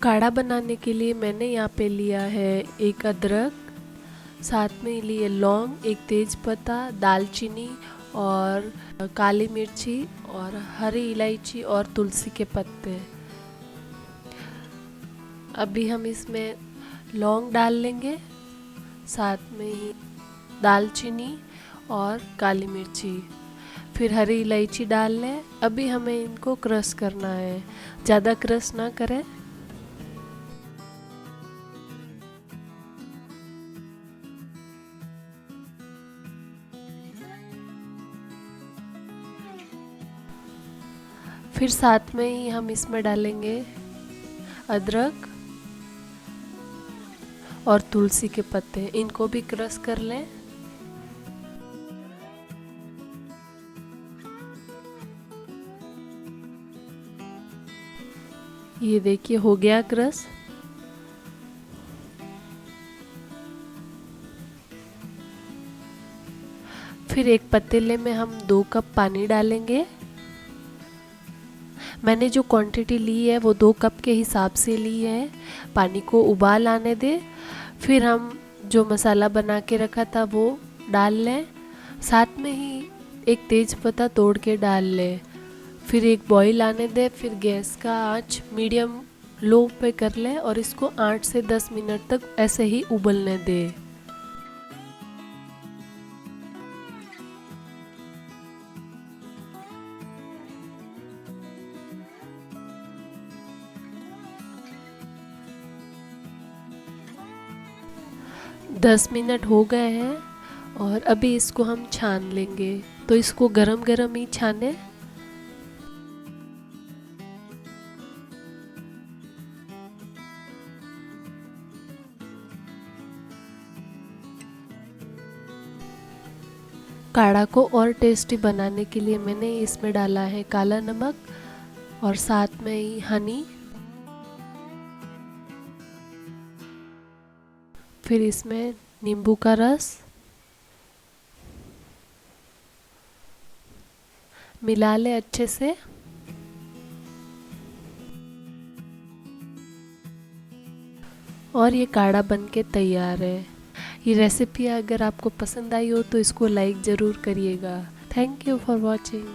काढ़ा बनाने के लिए मैंने यहाँ पे लिया है एक अदरक, साथ में लिए लौंग, एक तेज पत्ता, दालचीनी और काली मिर्ची और हरी इलायची और तुलसी के पत्ते। अभी हम इसमें लौंग डाल लेंगे, साथ में ही दालचीनी और काली मिर्ची, फिर हरी इलायची डाल लें। अभी हमें इनको क्रश करना है, ज़्यादा क्रश ना करें। फिर साथ में ही हम इसमें डालेंगे अदरक और तुलसी के पत्ते, इनको भी क्रश कर लें। ये देखिए हो गया क्रश। फिर एक पतीले में हम 2 कप पानी डालेंगे। मैंने जो क्वांटिटी ली है वो 2 कप के हिसाब से ली है। पानी को उबाल आने दे, फिर हम जो मसाला बना के रखा था वो डाल लें। साथ में ही एक तेज पत्ता तोड़ के डाल लें। फिर एक बॉईल आने दें, फिर गैस का आंच मीडियम लो पे कर लें और इसको 8 से 10 मिनट तक ऐसे ही उबलने दें। दस मिनट हो गए हैं और अभी इसको हम छान लेंगे, तो इसको गरम गरम ही छाने। काढ़ा को और टेस्टी बनाने के लिए मैंने इसमें डाला है काला नमक और साथ में ही हनी। फिर इसमें नींबू का रस मिला ले अच्छे से। और ये काढ़ा बनके तैयार है। ये रेसिपी अगर आपको पसंद आई हो तो इसको लाइक ज़रूर करिएगा। Thank you for watching.